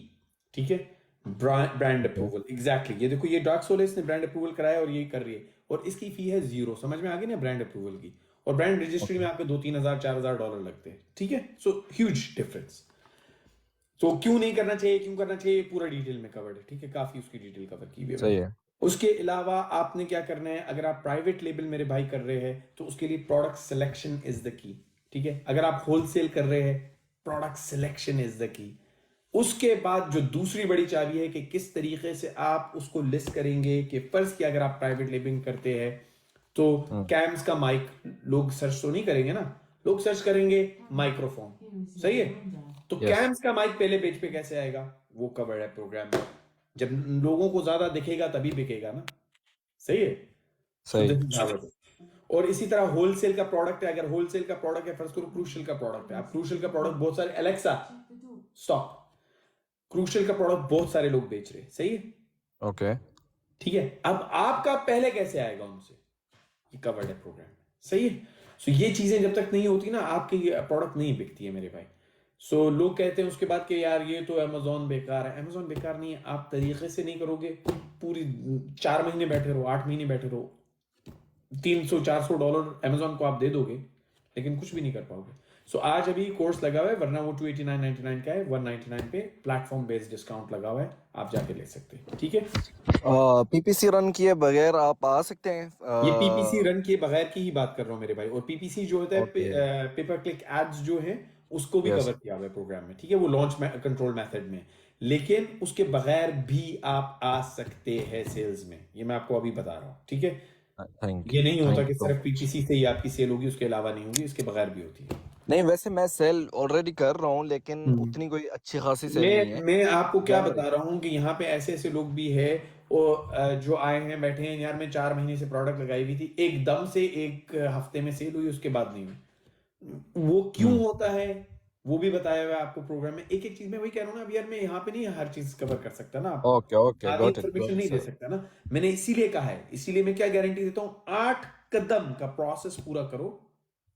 ठीक है? Brand approval, exactly. ये देखो, ये डार्क सोलेस ने ब्रांड अप्रूवल कराया और ये कर रही है, और इसकी फी है जीरो। समझ में आ गई ना ब्रांड अप्रूवल की? और ब्रांड रजिस्ट्री में आपके 2-3 हज़ार 4 हज़ार डॉलर लगते हैं, ठीक है? So huge difference. तो क्यों नहीं करना चाहिए, क्यों करना चाहिए, पूरा डिटेल में कवर्ड है, ठीक है? काफी उसकी डिटेल कवर की हुई है। सही है। उसके अलावा आपने क्या करना है, अगर आप प्राइवेट लेबल मेरे भाई कर रहे हैं तो उसके लिए product selection is the key, ठीक है? अगर आप होलसेल कर रहे हैं, product selection is the key. उसके बाद जो दूसरी बड़ी चाबी है कि किस तरीके से आप उसको लिस्ट करेंगे, कि फर्ज की अगर आप प्राइवेट लेबलिंग करते हैं तो कैम्स का माइक लोग सर्च तो नहीं करेंगे ना, लोग सर्च करेंगे माइक्रोफोन, सही है? तो Yes. कैम्स का माइक पहले पेज पे कैसे आएगा, वो कवर है प्रोग्राम में। जब लोगों को ज्यादा दिखेगा तभी बिकेगा ना, सही है? सही। So this is how it is. और इसी तरह होलसेल का प्रोडक्ट है, अगर होलसेल का प्रोडक्ट है, फर्स्ट करो क्रूशियल का प्रोडक्ट है, आप क्रूशियल का प्रोडक्ट बहुत सारे, एलेक्सा स्टॉप, क्रूशियल का प्रोडक्ट बहुत सारे लोग बेच रहे हैं, सही है? ओके, ठीक है, अब आपका पहले कैसे आएगा उनसे, ये कवर्ड है प्रोग्राम में, सही है? सो ये चीजें जब तक नहीं होती ना, आपकी प्रोडक्ट नहीं बिकती है मेरे भाई। सो लोग कहते हैं उसके बाद कि यार ये तो अमेजोन बेकार है। अमेजोन बेकार नहीं है, आप तरीके से नहीं करोगे, पूरी 4 महीने बैठे रहो, 8 महीने बैठे रहो, $300-400 अमेजोन को आप दे दोगे, लेकिन कुछ भी नहीं कर पाओगे। सो आज अभी कोर्स लगा हुआ है, वरना वो 289.99 का है, 199 पे प्लेटफॉर्म बेस्ड डिस्काउंट लगा हुआ है, आप जाके ले सकते हैं, ठीक है? पीपीसी रन किए बगैर आप आ सकते हैं? ये पीपीसी रन के बगैर की ही बात कर रहा हूँ मेरे भाई। और पीपीसी जो होता है, Okay. पेपर क्लिक एड्स जो है, उसको भी Yes. कवर किया हुआ है प्रोग्राम में, ठीक है? वो लॉन्च कंट्रोल मेथड में, लेकिन उसके बगैर भी आप आ सकते हैं सेल्स में, ये मैं आपको अभी बता रहा हूँ, ठीक है? थैंक ये यू नहीं होता थैंक कि यू सो सिर्फ मच। PPC से ही आपकी सेल होगी, उसके अलावा नहीं होगी, इसके बगैर भी होती है। नहीं वैसे मैं सेल ऑलरेडी कर रहा हूँ, लेकिन हम्म। उतनी कोई अच्छी खासी सेल नहीं है। मैं आपको क्या January। बता रहा हूँ कि यहाँ पे ऐसे ऐसे लोग भी है और जो आए हैं बैठे हैं यार, मैं 4 महीने से प्रोडक्ट लगाई हुई थी, एकदम से एक हफ्ते में सेल हुई, उसके बाद नहीं हुई। वो क्यों हम्म। होता है वो भी बताया हुआ है आपको प्रोग्राम में। एक एक चीज में वही कह रहा हूँ ना, अब यार मैं यहाँ पे नहीं हर चीज कवर कर सकता ना आपको, ओके ओके, आधी गॉट इंफॉर्मेशन इट नहीं दे सर। सकता ना। मैंने इसीलिए कहा है, इसीलिए मैं क्या गारंटी देता हूँ, 8 कदम का प्रोसेस पूरा करो,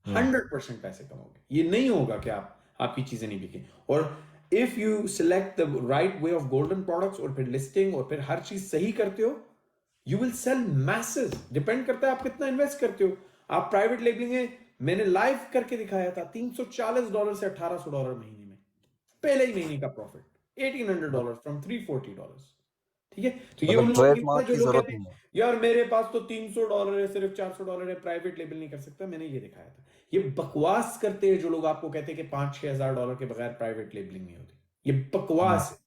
हम्म 100% पैसे कमाओगे। ये नहीं होगा कि आपकी चीजें नहीं बिके। और if you select the right way of golden products और फिर लिस्टिंग और फिर हर चीज सही करते हो, you will sell message. Depend करता है आप कितना इन्वेस्ट करते हो। आप प्राइवेट लेबलिंग है, मैंने लाइव करके दिखाया था, $340 से $1800 महीने में, पहले ही महीने का प्रॉफिट $1800 फ्रॉम $340। ठीक है, तो ये मतलब उन लोग की बात है ट्रेडमार्क जो की लोग जरूरत कहते हैं नहीं है। यार मेरे पास तो $300 है, सिर्फ $400 है, प्राइवेट लेबल नहीं कर सकता। मैंने ये दिखाया था। ये बकवास करते हैं जो लोग आपको कहते हैं कि $5-6 हजार के बगैर प्राइवेट लेबलिंग नहीं होती। ये हम्म बकवास है,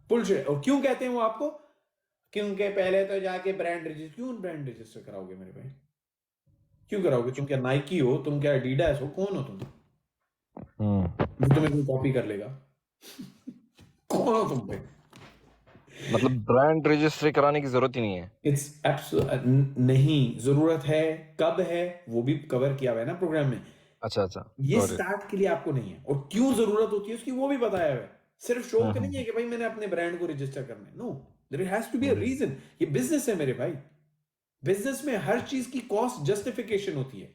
बुलशिट। और क्यों कहते हैं वो आपको? क्योंकि पहले तो जाके ब्रांड रजिस्टर, क्यों ब्रांड रजिस्टर कराओगे मेरे भाई? क्यों कराओगे? तुम क्या नाइकी हो, तुम क्या एडिडास हो, कौन हो तुम जो तुम्हें कोई कॉपी कर लेगा? कौन हो तुम पे? मतलब ब्रांड रजिस्ट्री कराने की जरूरत ही नहीं है। इट्स नहीं, जरूरत है, कब है वो भी कवर किया हुआ है ना प्रोग्राम में। अच्छा अच्छा, ये गॉट इट। स्टार्ट के लिए आपको नहीं है, और क्यों जरूरत होती है उसकी वो भी बताया हुआ है। सिर्फ शौक नहीं है कि भाई मैंने अपने ब्रांड को रजिस्टर करना है, no, there has to be a reason. ये बिजनेस है मेरे भाई, बिजनेस में हर चीज की कॉस्ट जस्टिफिकेशन होती है।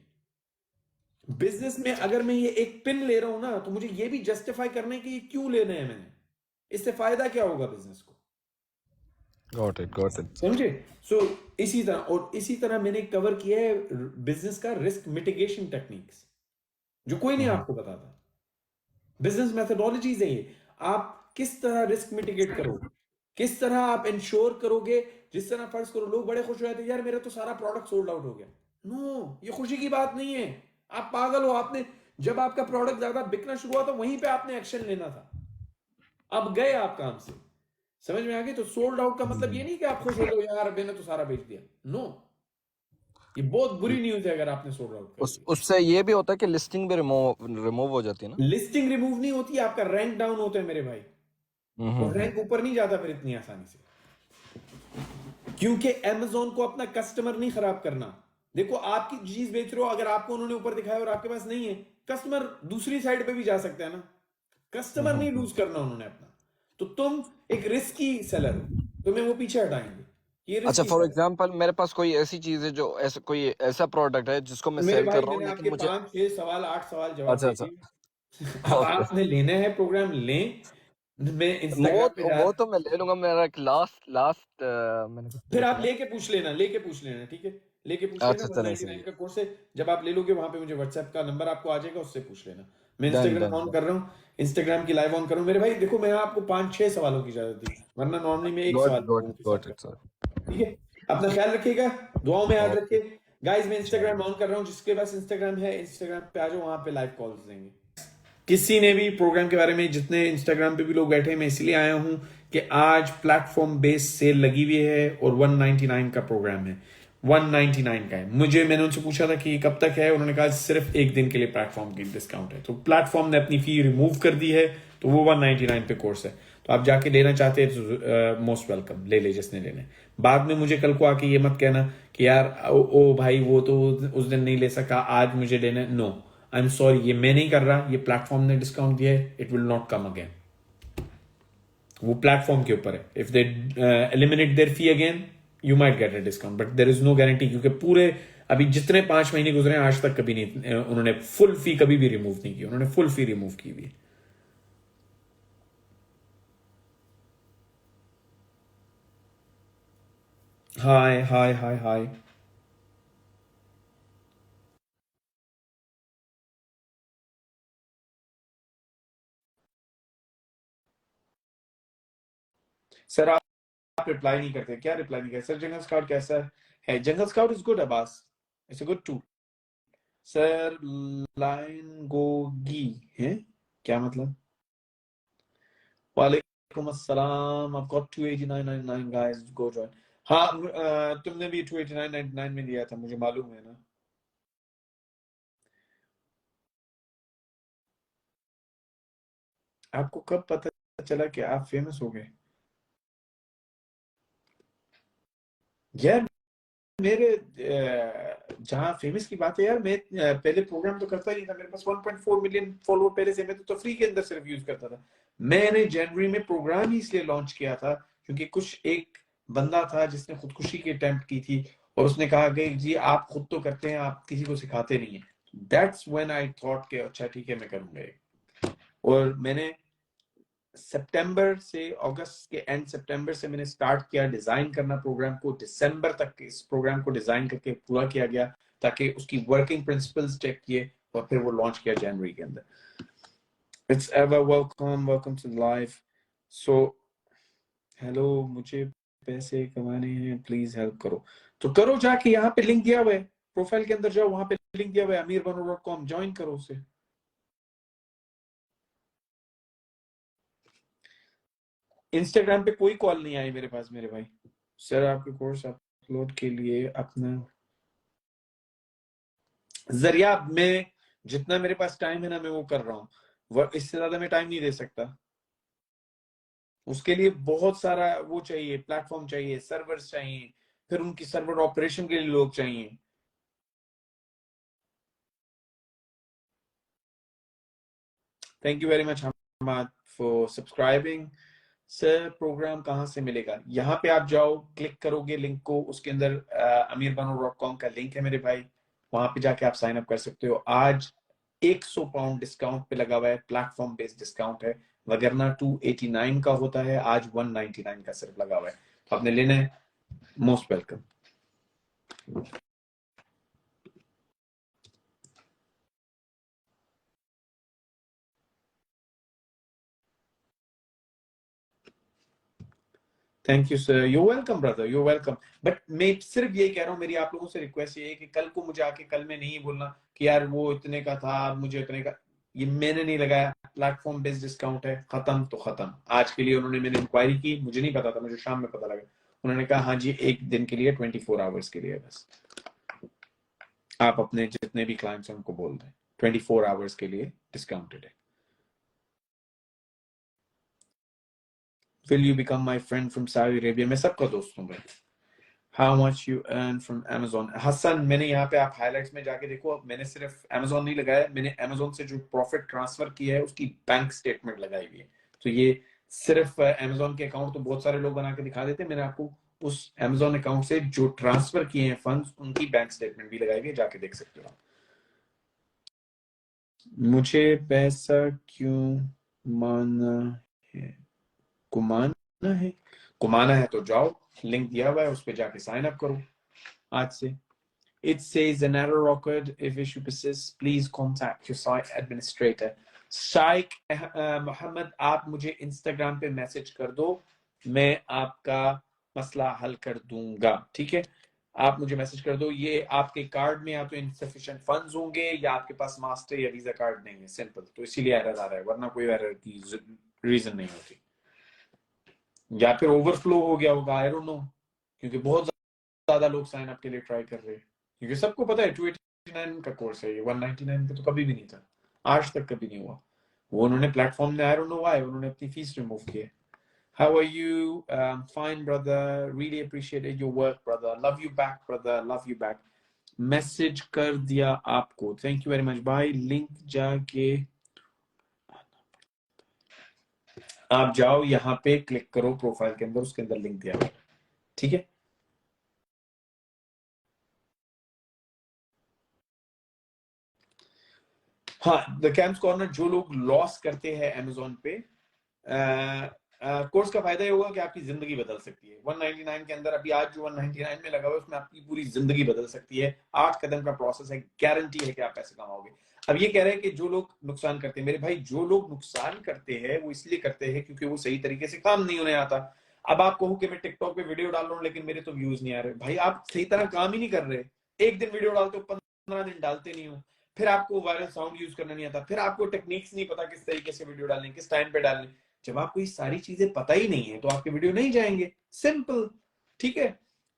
बिजनेस में अगर मैं ये एक पिन ले रहा हूं ना, तो मुझे ये भी जस्टिफाई करने की क्यों लेने हैं मैंने, इससे फायदा क्या होगा बिजनेस को, गॉट इट। समझे? सो इसी तरह, और इसी तरह मैंने कवर किया है बिजनेस का रिस्क मिटिगेशन टेक्निक्स, जो कोई नहीं आपको बताता। बिजनेस मैथडोलॉजीज है ये। आप किस तरह रिस्क मिटिगेट करोगे, किस तरह आप इंश्योर करोगे। जिस तरह फर्ज करो लोग बड़े खुश हो जाते हैं, यार मेरा तो सारा प्रोडक्ट सोल्ड आउट हो गया। नो, ये खुशी की बात नहीं है। आप पागल हो। आपने जब आपका प्रोडक्ट ज्यादा बिकना शुरू हुआ तो वहीं पे आपने एक्शन लेना था। अब गए आप काम से, समझ में आ गई? तो सोल्ड आउट का मतलब ये नहीं कि आप खुश हो गए यार मैंने तो सारा बेच दिया। नो, ये बहुत बुरी न्यूज है अगर आपने सोल्ड आउट कर दिया। उससे ये भी होता है कि लिस्टिंग भी रिमूव हो जाती है ना। लिस्टिंग रिमूव नहीं होती, आपका रैंक डाउन होता है मेरे भाई, और रैंक ऊपर नहीं जाता फिर इतनी आसानी से। क्योंकि Amazon को अपना कस्टमर नहीं खराब करना। देखो आपकी चीज बेच रहे हो, अगर आपको उन्होंने ऊपर दिखाया और आपके पास नहीं है, कस्टमर दूसरी साइड पे भी जा सकता है ना। कस्टमर नहीं लूज करना उन्होंने अपना। तो तुम एक रिस्की सेलर हो, तुम्हें वो पीछे हटाएंगे। ये अच्छा, रिस्की फॉर सेलर। एग्जांपल मेरे पास कोई ऐसी चीज है जो ऐसा कोई ऐसा प्रोडक्ट है जिसको मैं मेरे सेल भाई कर रहा हूँ, मैंने लेकिन आपके मुझे 5-6 सवाल 8 सवाल जवाब अच्छा दे अच्छा दिए। अब ओके। आपने लेना है प्रोग्राम लें। मैं वो इंस्टाग्राम पे जा, वो तो मैं ले लूंगा। मेरा एक लास्ट लास्ट मैंने कुछ फिर किया था आप ना। लेके पूछ लेना, लेके पूछ लेना, ठीक है? लेके पूछ लेना। अच्छा वन चलें, नाइनटी सही नाइन है। का कोर्स है। जब आप ले लोगे वहां पे मुझे व्हाट्सएप का नंबर आपको आ जाएगा, उससे पूछ लेना। मैं done Instagram done on done. कर रहा हूँ, इंस्टाग्राम की लाइव ऑन कर रहा हूँ मेरे भाई। देखो मैं आपको 5-6 सवालों की इजाजत दी, वरना नॉर्मली मैं एक सवाल लोगों के साथ गॉट इट करता हूँ। सर। ठीक है, अपना ख्याल रखिएगा, दुआओं में याद ओके। रखिए। गाइस मैं इंस्टाग्राम ऑन कर रहा हूँ, जिसके पास इंस्टाग्राम है इंस्टाग्राम पे आ जाओ, वहां पे लाइव कॉल्स देंगे। किसी ने भी प्रोग्राम के बारे में, जितने इंस्टाग्राम पे भी लोग बैठे हैं, मैं इसलिए आया हूं कि आज प्लेटफॉर्म बेस्ड सेल लगी हुई है और 199 का प्रोग्राम है। 199 का है। मैंने उनसे पूछा था कि कब तक है, उन्होंने कहा सिर्फ एक दिन के लिए प्लेटफॉर्म की डिस्काउंट है। तो प्लेटफॉर्म ने अपनी फी रिमूव कर दी है, तो वो 199 पे कोर्स है। तो आप जाके लेना चाहते हैं तो मोस्ट वेलकम, ले जिसने लेना है। बाद में मुझे कल को आके ये मत कहना कि यार ओ भाई वो तो उस दिन नहीं ले सका, आज मुझे लेना है। नो, आई एम सॉरी, ये मैं नहीं कर रहा, ये प्लेटफॉर्म ने डिस्काउंट दिया है, it will not come again. वो प्लेटफॉर्म के ऊपर है। If they eliminate their fee again, you might get a discount, but there is no guarantee, क्योंकि पूरे अभी जितने 5 महीने गुजरे आज तक कभी नहीं उन्होंने फुल फी कभी भी रिमूव नहीं की। उन्होंने फुल फी रिमूव की हुई। हाय हाय हाय हाय। सर आप रिप्लाई नहीं करते, क्या रिप्लाई नहीं करते? सर जंगल स्काउट कैसा है? जंगल scout is good Abbas, it's a good tool. Sir line Gogi है, क्या मतलब? वालेकुम अस्सलाम, I've got 289.99 guys, go join. हाँ, तुमने भी 289.99 में दिया था, मुझे मालूम है ना। आपको कब पता चला कि आप फेमस हो गए? यार मेरे जहाँ फेमस की बात है यार, मैं पहले प्रोग्राम तो करता ही नहीं था, मेरे पास 1.4 मिलियन फॉलोअर पहले से, मैं तो तफरी के अंदर सिर्फ यूज करता था। मैंने जनवरी में प्रोग्राम ही इसलिए लॉन्च किया था क्योंकि कुछ एक बंदा था जिसने खुदकुशी की अटेम्प्ट की थी और उसने कहा कि जी आप खुद तो करते हैं, आप किसी को सिखाते नहीं है। दैट्स व्हेन आई थॉट कि अच्छा ठीक है मैं करूंगा ये। और मैंने सितंबर से, अगस्त के एंड सितंबर से मैंने स्टार्ट किया डिजाइन करना प्रोग्राम को, दिसंबर तक इस प्रोग्राम को डिजाइन करके पूरा किया गया ताकि उसकी वर्किंग प्रिंसिपल्स चेक किए और फिर वो लॉन्च किया जनवरी के अंदर। It's ever welcome, welcome to life. So hello, मुझे पैसे कमाने हैं, प्लीज हेल्प करो। तो करो, जाके यहाँ पे लिंक दिया हुआ है, प्रोफाइल के अंदर जाओ, वहां पे लिंक दिया हुआ है amirbano.com, ज्वाइन करो उसे। इंस्टाग्राम पे कोई कॉल नहीं आई मेरे पास मेरे भाई। सर आपके कोर्स अपलोड के लिए अपना जरिया, मैं जितना मेरे पास टाइम है ना मैं वो कर रहा हूँ, इससे ज्यादा मैं टाइम नहीं दे सकता। उसके लिए बहुत सारा वो चाहिए, प्लेटफॉर्म चाहिए, सर्वर्स चाहिए, फिर उनकी सर्वर ऑपरेशन के लिए लोग चाहिए। Thank you very much Hamad for subscribing. Sir programme कहाँ से मिलेगा? यहाँ पे आप जाओ, क्लिक करोगे लिंक को, उसके अंदर amirbano.com का लिंक है मेरे भाई, वहां पे जाके आप साइन अप कर सकते हो। आज 100 पाउंड डिस्काउंट पे लगा हुआ है, प्लेटफॉर्म बेस्ड डिस्काउंट है, वगरना 289 का होता है, आज 199 का सिर्फ लगा हुआ है। तो आपने लेना है, most welcome. Thank you sir, you welcome brother, you welcome. But मैं सिर्फ यही कह रहा हूँ, मेरी आप लोगों से रिक्वेस्ट ये है कि कल को मुझे आके कल में नहीं बोलना कि यार वो इतने का था, मुझे इतने का, ये मैंने नहीं लगाया, प्लेटफॉर्म बेस्ड डिस्काउंट है, खत्म तो खत्म। आज के लिए उन्होंने, मैंने इंक्वायरी की, मुझे नहीं पता था, मुझे शाम में पता लगा, उन्होंने कहा हाँ जी एक दिन के लिए 24 आवर्स के लिए बस। आप अपने जितने भी क्लाइंट्स हैं उनको बोल दें 24 आवर्स के लिए डिस्काउंटेड है। Will you become my friend from Saudi Arabia? मैं सबका दोस्त हूँ भाई। How much you earn from Amazon? Hasan, मैंने यहाँ पे आप हाइलाइट्स में जाके देखो, मैंने सिर्फ Amazon नहीं लगाया, मैंने Amazon से जो प्रॉफिट ट्रांसफर किया है उसकी बैंक स्टेटमेंट लगाई हुई है। तो ये सिर्फ Amazon के अकाउंट तो बहुत सारे लोग बना के दिखा देते हैं, मैंने आपको उस Amazon अकाउंट से जो ट्रांसफर किए हैं फंड्स उनकी बैंक स्टेटमेंट भी लगाई हुई है, जाके देख सकते हो। मुझे पैसा क्यों माना है? कुमाना है? कुमाना है तो जाओ, लिंक दिया हुआ है, उस पर जाके साइन अप करो आज से। It says an error occurred. If issue persists, please contact your site administrator. शाइक Mohammad, आप मुझे इंस्टाग्राम पे मैसेज कर दो, मैं आपका मसला हल कर दूंगा, ठीक है? आप मुझे मैसेज कर दो। ये आपके कार्ड में या तो इनसफिशिएंट फंड्स होंगे या आपके पास मास्टर या वीजा कार्ड नहीं है, सिंपल, तो इसीलिए एरर आ रहा है, वरना कोई एरर की रीजन नहीं होती। या फिर ओवरफ्लो हो गया होगा, आई डोंट नो, क्योंकि बहुत ज्यादा लोग साइन अप के लिए ट्राई कर रहे हैं, क्योंकि सबको पता है 289 का कोर्स है ये, 199 का तो कभी भी नहीं था, आज तक कभी नहीं हुआ। वो उन्होंने प्लेटफॉर्म ने, आई डोंट नो व्हाई, उन्होंने अपनी फीस रिमूव की है। How are you? Fine, brother. Really appreciated your work, brother. Love you back, brother. Love you back. Message कर दिया आपको, थैंक यू वेरी मच भाई। लिंक जाके आप जाओ, यहाँ पे क्लिक करो प्रोफाइल के अंदर, उसके अंदर लिंक दिया हुआ है, ठीक है? हाँ, द कैम्स कॉर्नर, जो लोग लॉस करते हैं अमेजोन पे, कोर्स का फायदा ये होगा कि आपकी जिंदगी बदल सकती है। 199 के अंदर, अभी आज जो 199 में लगा हुआ है उसमें आपकी पूरी जिंदगी बदल सकती है। 8 कदम का प्रोसेस है, गारंटी है कि आप पैसे कमाओगे। अब ये कह रहे हैं कि जो लोग नुकसान करते हैं, मेरे भाई जो लोग नुकसान करते हैं वो इसलिए करते हैं क्योंकि वो सही तरीके से काम नहीं उन्हें आता। अब आप कहो कि मैं टिकटॉक पे वीडियो डाल रहा हूँ लेकिन मेरे तो व्यूज नहीं आ रहे, भाई आप सही तरह काम ही नहीं कर रहे। एक दिन वीडियो डालते हो, 15 दिन डालते नहीं हो, फिर आपको वायरल साउंड यूज करना नहीं आता, फिर आपको टेक्निक्स नहीं पता किस तरीके से वीडियो डालने, किस टाइम पे डालने। जब आपको ये सारी चीजें पता ही नहीं है तो आपके वीडियो नहीं जाएंगे, सिंपल, ठीक है?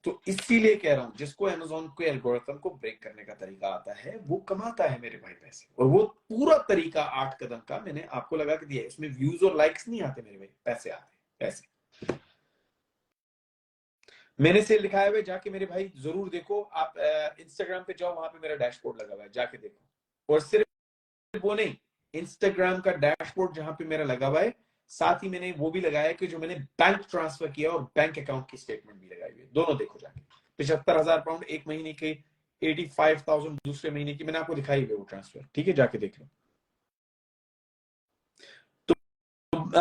तो इसीलिए कह रहा हूं, जिसको अमेज़न के एल्गोरिथम को ब्रेक करने का तरीका आता है वो कमाता है मेरे भाई पैसे। और वो पूरा तरीका 8 कदम का मैंने आपको लगा के दिया है। इसमें व्यूज और लाइक्स नहीं आते मेरे भाई, पैसे आते हैं, पैसे। मैंने से लिखाया हुआ, जाके मेरे भाई जरूर देखो। आप इंस्टाग्राम पे जाओ, वहां पे मेरा डैशबोर्ड लगा हुआ है, जाके देखो। और सिर्फ वो नहीं, इंस्टाग्राम का डैशबोर्ड जहां पे मेरा लगा हुआ है, साथ ही मैंने वो भी लगाया कि जो मैंने बैंक ट्रांसफर किया और बैंक अकाउंट की स्टेटमेंट भी लगाई हुई है। दोनों देखो जाके। 75,000 पाउंड एक महीने के, 85,000 दूसरे महीने की, मैंने आपको दिखाई हुई वो ट्रांसफर। ठीक है, जाके देख लो। तो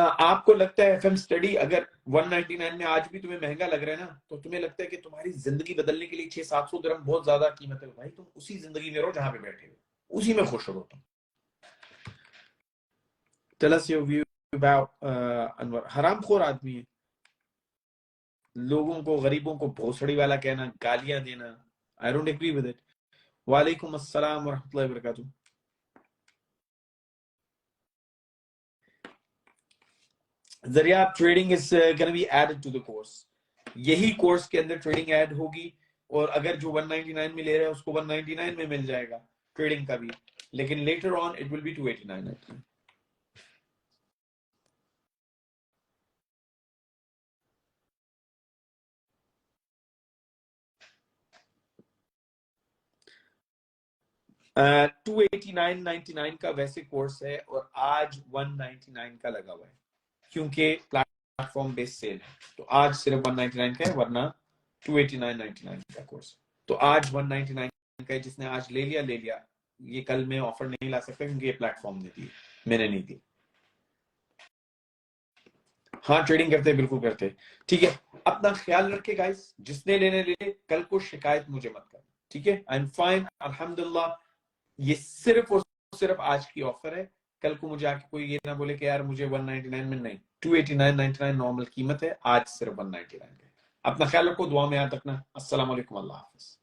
आपको लगता है एफएम स्टडी अगर 199 में आज भी तुम्हें महंगा लग रहा है ना, तो तुम्हें लगता है कि तुम्हारी जिंदगी बदलने के लिए 600-700 दिरहम बहुत ज्यादा कीमत है, भाई तुम उसी जिंदगी में रहो जहां पे बैठे हो, उसी में खुश रहो तुम। Tell us your view about Anwar. हरामखोर आदमी है, लोगों को, गरीबों को भोसड़ी वाला कहना, गालियां देना। I don't agree with it. वालेकुम अस्सलाम वरहमतुल्लाहि वबरकातुहू। जरिया trading is gonna be added to the course. यही कोर्स के अंदर ट्रेडिंग ऐड होगी, और अगर जो 199 में ले रहे हैं उसको 199 में मिल जाएगा ट्रेडिंग का भी, लेकिन later on it will be 289.99। uh, 289.99 का वैसे कोर्स है, और आज 199 का लगा हुआ है क्योंकि प्लेटफॉर्म बेस्ड सेल है। तो आज सिर्फ 199 का है, वरना 289.99 का कोर्स। तो आज 199 का है, जिसने आज ले लिया। ये कल मैं ऑफर नहीं ला सकता क्योंकि ये प्लेटफॉर्म ने दी, मैंने नहीं दी। हाँ, ट्रेडिंग करते हैं, बिल्कुल करते हैं। ठीक है, अपना ख्याल रखे गाइस, जिसने लेने ले, कल को शिकायत मुझे मत कर। ठीक है, आई एम फाइन अल्हम्दुलिल्लाह। ये सिर्फ और सिर्फ आज की ऑफर है। कल को मुझे आके कोई ये ना बोले कि यार मुझे 199 में नहीं, 289.99 नॉर्मल कीमत है, आज सिर्फ 199 है। अपना ख्याल रखो, दुआ में याद रखना। अस्सलाम वालेकुम, अल्लाह हाफिज।